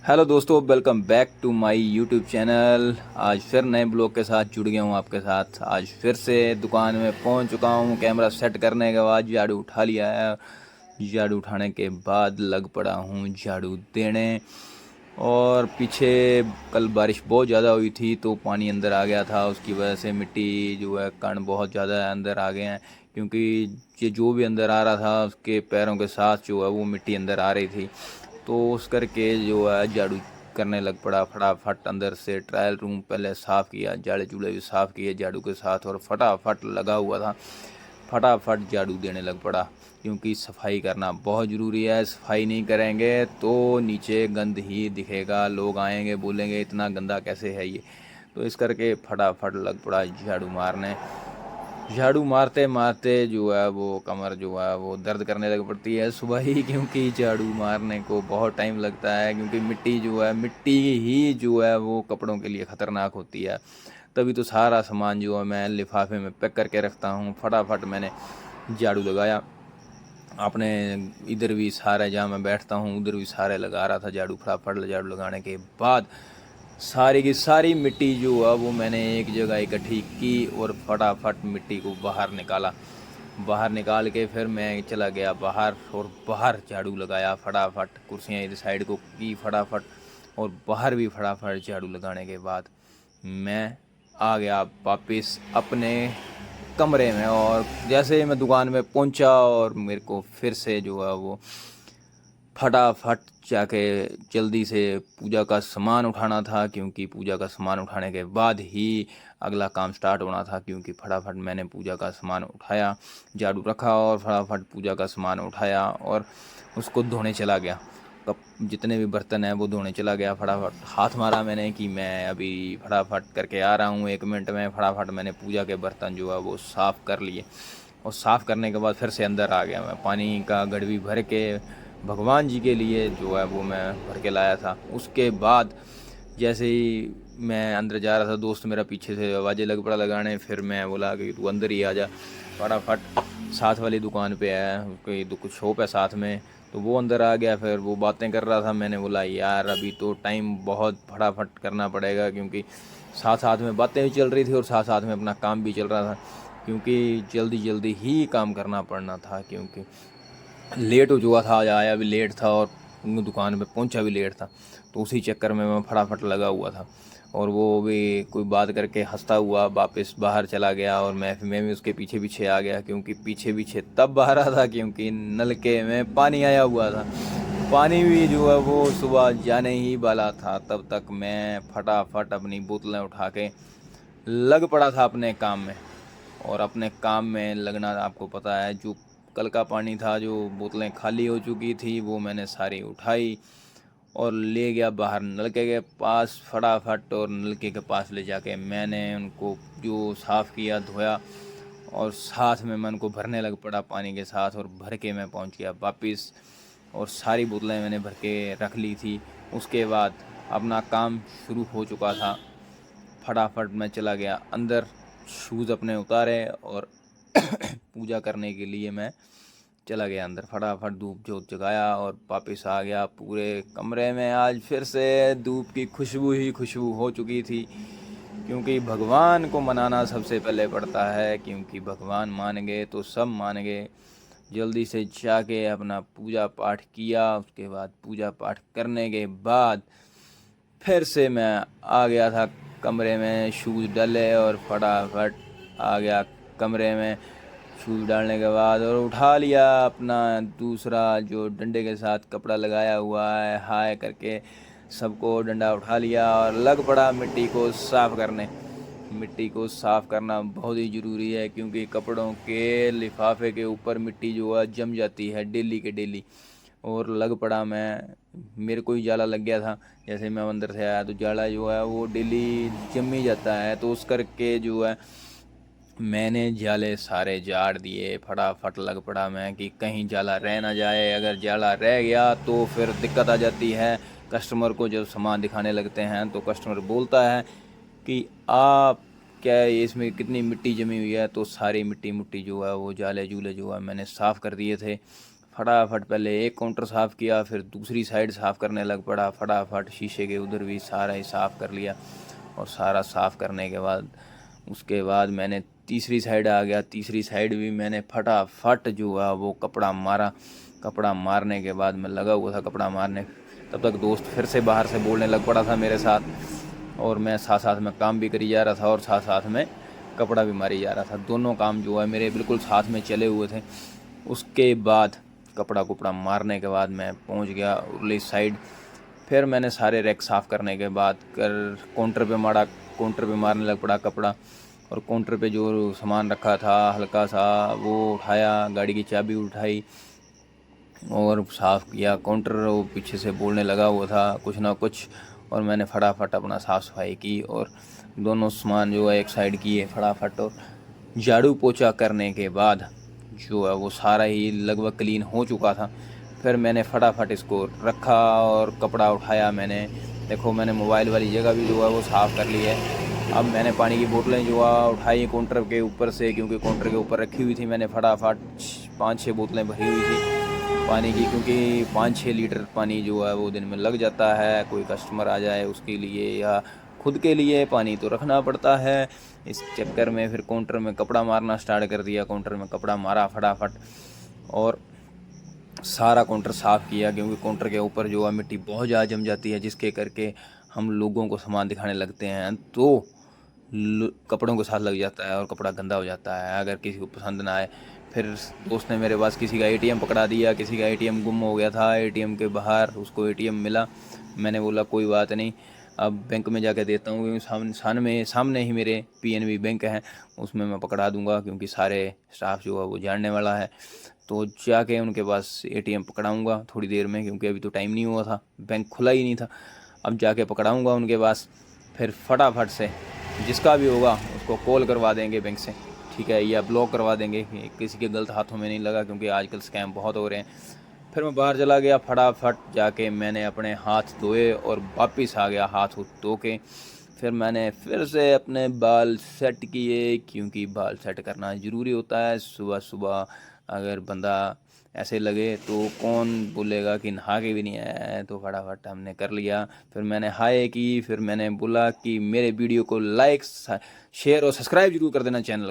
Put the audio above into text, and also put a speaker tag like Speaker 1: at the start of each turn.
Speaker 1: Hello दोस्तों, welcome back to my YouTube channel. आज फिर नए ब्लॉग के साथ जुड़ गया हूँ आपके साथ। आज फिर से दुकान में पहुँच चुका हूँ। कैमरा सेट करने के बाद झाड़ू उठा लिया है। झाड़ू उठाने के बाद लग पड़ा हूँ झाड़ू देने। और पीछे कल बारिश बहुत ज़्यादा हुई थी तो पानी अंदर आ गया था, उसकी वजह से मिट्टी जो है कण बहुत ज़्यादा अंदर आ गए हैं। क्योंकि ये जो भी अंदर आ रहा था उसके पैरों के साथ जो है वो मिट्टी अंदर आ रही थी। तो उस करके जो है झाड़ू करने लग पड़ा फटाफट। अंदर से ट्रायल रूम पहले साफ़ किया, जाले चूल्हे भी साफ़ किए झाड़ू के साथ, और फटाफट लगा हुआ था, फटाफट झाड़ू देने लग पड़ा। क्योंकि सफाई करना बहुत ज़रूरी है। सफाई नहीं करेंगे तो नीचे गंद ही दिखेगा, लोग आएंगे बोलेंगे इतना गंदा कैसे है ये। तो इस करके फटाफट लग पड़ा झाड़ू मारने। झाड़ू मारते मारते जो है वो कमर जो है वो दर्द करने लग पड़ती है सुबह ही। क्योंकि झाड़ू मारने को बहुत टाइम लगता है, क्योंकि मिट्टी जो है, मिट्टी ही जो है वो कपड़ों के लिए ख़तरनाक होती है। तभी तो सारा सामान जो है मैं लिफाफे में पैक करके रखता हूँ। फटाफट मैंने झाड़ू लगाया। अपने इधर भी सारे, जहाँ मैं बैठता हूँ उधर भी सारे लगा रहा था झाड़ू। फटाफट झाड़ू लगाने के बाद सारी की सारी मिट्टी जो है वो मैंने एक जगह इकट्ठी की और फटाफट मिट्टी को बाहर निकाला। बाहर निकाल के फिर मैं चला गया बाहर, और बाहर झाड़ू लगाया फटाफट। कुर्सियाँ इधर साइड को की फटाफट, और बाहर भी फटाफट झाड़ू लगाने के बाद मैं आ गया वापस अपने कमरे में। और जैसे ही मैं दुकान में पहुंचा, और मेरे को फिर से जो है वो फटाफट जाके जल्दी से पूजा का सामान उठाना था। क्योंकि पूजा का सामान उठाने के बाद ही अगला काम स्टार्ट होना था। क्योंकि फटाफट मैंने पूजा का सामान उठाया, झाड़ू रखा और फटाफट पूजा का सामान उठाया और उसको धोने चला गया। कप जितने भी बर्तन हैं वो धोने चला गया। फटाफट हाथ मारा मैंने कि मैं अभी फटाफट करके आ रहा हूँ 1 मिनट में। फटाफट मैंने पूजा के बर्तन जो है वो साफ़ कर लिए, और साफ़ करने के बाद फिर से अंदर आ गया। मैं पानी का गड़वी भर के भगवान जी के लिए जो है वो मैं भर के लाया था। उसके बाद जैसे ही मैं अंदर जा रहा था, दोस्त मेरा पीछे से आवाज़ें लग पड़ा लगाने। फिर मैं बोला कि तू अंदर ही आ जा। फटाफट साथ वाली दुकान पे आया, कोई कुछ शॉप है साथ में, तो वो अंदर आ गया। फिर वो बातें कर रहा था। मैंने बोला यार अभी तो टाइम बहुत फटाफट करना पड़ेगा, क्योंकि साथ साथ में बातें भी चल रही थी और साथ साथ में अपना काम भी चल रहा था। क्योंकि जल्दी जल्दी ही काम करना पड़ना था, क्योंकि लेट हो चुका था, आज आया भी लेट था और दुकान पे पहुंचा भी लेट था। तो उसी चक्कर में मैं फटाफट लगा हुआ था। और वो भी कोई बात करके हंसता हुआ वापस बाहर चला गया, और मैं भी उसके पीछे पीछे आ गया। क्योंकि पीछे पीछे तब आ रहा था क्योंकि नलके में पानी आया हुआ था। पानी भी जो है वो सुबह जाने ही वाला था। तब तक मैं फटाफट अपनी बोतलें उठा के लग पड़ा था अपने काम में। और अपने काम में लगना आपको पता है, जो कल का पानी था, जो बोतलें खाली हो चुकी थी, वो मैंने सारी उठाई और ले गया बाहर नलके के पास फटाफट। और नलके के पास ले जाके मैंने उनको जो साफ़ किया, धोया, और साथ में मैं उनको भरने लग पड़ा पानी के साथ। और भर के मैं पहुंच गया वापस, और सारी बोतलें मैंने भर के रख ली थी। उसके बाद अपना काम शुरू हो चुका था। फटाफट मैं चला गया अंदर, शूज़ अपने उतारे और पूजा करने के लिए मैं चला गया अंदर। फटाफट धूप जोत जगाया और वापस आ गया। पूरे कमरे में आज फिर से धूप की खुशबू ही खुशबू हो चुकी थी। क्योंकि भगवान को मनाना सबसे पहले पड़ता है, क्योंकि भगवान मान गए तो सब मान गए। जल्दी से जाके अपना पूजा पाठ किया। उसके बाद पूजा पाठ करने के बाद फिर से मैं आ गया था कमरे में, शूज़ डाले और फटाफट आ गया कमरे में। शूज़ डालने के बाद और उठा लिया अपना दूसरा जो डंडे के साथ कपड़ा लगाया हुआ है, हाय करके सबको डंडा उठा लिया और लग पड़ा मिट्टी को साफ़ करने। मिट्टी को साफ़ करना बहुत ही ज़रूरी है, क्योंकि कपड़ों के लिफाफे के ऊपर मिट्टी जो है जम जाती है डेली के डेली। और लग पड़ा मैं, मेरे को ही जाला लग गया था। जैसे मैं अंदर से आया तो जाला जो है वो डेली जम ही जाता है। तो उस करके जो है मैंने जाले सारे झाड़ दिए। फटाफट लग पड़ा मैं कि कहीं जाला रह ना जाए। अगर जाला रह गया तो फिर दिक्कत आ जाती है। कस्टमर को जब सामान दिखाने लगते हैं तो कस्टमर बोलता है कि आप क्या है, इसमें कितनी मिट्टी जमी हुई है। तो सारी मिट्टी मुट्टी जो है वो जाले जूले जो है मैंने साफ़ कर दिए थे। फटाफट पहले एक काउंटर साफ़ किया, फिर दूसरी साइड साफ़ करने लग पड़ा फटाफट, शीशे के उधर भी सारा ही साफ़ कर लिया। और सारा साफ़ करने के बाद उसके बाद मैंने तीसरी साइड आ गया, तीसरी साइड भी मैंने फटाफट जो है वो कपड़ा मारा। कपड़ा मारने के बाद मैं लगा हुआ था कपड़ा मारने, तब तक दोस्त फिर से बाहर से बोलने लग पड़ा था मेरे साथ, और मैं साथ साथ में काम भी करी जा रहा था और साथ साथ में कपड़ा भी मारी जा रहा था। दोनों काम जो है मेरे बिल्कुल साथ में चले हुए थे। उसके बाद कपड़ा कुपड़ा मारने के बाद मैं पहुंच गया उरली साइड। फिर मैंने सारे रैक साफ़ करने के बाद कर काउंटर पे मारा, काउंटर पे मारने लग पड़ा कपड़ा। और काउंटर पे जो सामान रखा था हल्का सा वो उठाया, गाड़ी की चाबी उठाई और साफ़ किया काउंटर। वो पीछे से बोलने लगा हुआ था कुछ ना कुछ, और मैंने फटाफट अपना साफ़ सफाई की और दोनों सामान जो है एक साइड किए फटाफट। और झाड़ू पोछा करने के बाद जो है वो सारा ही लगभग क्लीन हो चुका था। फिर मैंने फटाफट इसको रखा और कपड़ा उठाया मैंने। देखो मैंने मोबाइल वाली जगह भी जो है वो साफ़ कर ली है। अब मैंने पानी की बोतलें जो है उठाई काउंटर के ऊपर से, क्योंकि काउंटर के ऊपर रखी हुई थी मैंने फटाफट 5-6 बोतलें भरी हुई थी पानी की, क्योंकि 5-6 लीटर पानी जो है वो दिन में लग जाता है। कोई कस्टमर आ जाए उसके लिए या खुद के लिए पानी तो रखना पड़ता है। इस चक्कर में फिर काउंटर में कपड़ा मारना स्टार्ट कर दिया। काउंटर में कपड़ा मारा फटाफट और सारा काउंटर साफ़ किया, क्योंकि काउंटर के ऊपर जो है मिट्टी बहुत ज़्यादा जम जाती है, जिसके करके हम लोगों को सामान दिखाने लगते हैं तो कपड़ों के साथ लग जाता है और कपड़ा गंदा हो जाता है अगर किसी को पसंद ना आए। फिर दोस्त ने मेरे पास किसी का एटीएम पकड़ा दिया, किसी का एटीएम गुम हो गया था एटीएम के बाहर, उसको एटीएम मिला। मैंने बोला कोई बात नहीं, अब बैंक में जाके देता हूँ, क्योंकि सामने ही मेरे पीएनबी बैंक है, उसमें मैं पकड़ा दूंगा, क्योंकि सारे स्टाफ जो है वो जानने वाला है। तो जाके उनके पास एटीएम पकड़ाऊँगा थोड़ी देर में, क्योंकि अभी तो टाइम नहीं हुआ था, बैंक खुला ही नहीं था। अब जाके पकड़ाऊँगा उनके पास, फिर फटाफट से जिसका भी होगा उसको कॉल करवा देंगे बैंक से, ठीक है, या ब्लॉक करवा देंगे, किसी के गलत हाथों में नहीं लगा, क्योंकि आजकल स्कैम बहुत हो रहे हैं। फिर मैं बाहर चला गया, फटाफट जाके मैंने अपने हाथ धोए और वापस आ गया हाथ धो के। फिर मैंने फिर से अपने बाल सेट किए, क्योंकि बाल सेट करना ज़रूरी होता है। सुबह सुबह अगर बंदा ऐसे लगे तो कौन बोलेगा कि नहा के भी नहीं आया है, तो फटाफट हमने कर लिया। फिर मैंने हाय की, फिर मैंने बोला कि मेरे वीडियो को लाइक शेयर और सब्सक्राइब जरूर कर देना चैनल।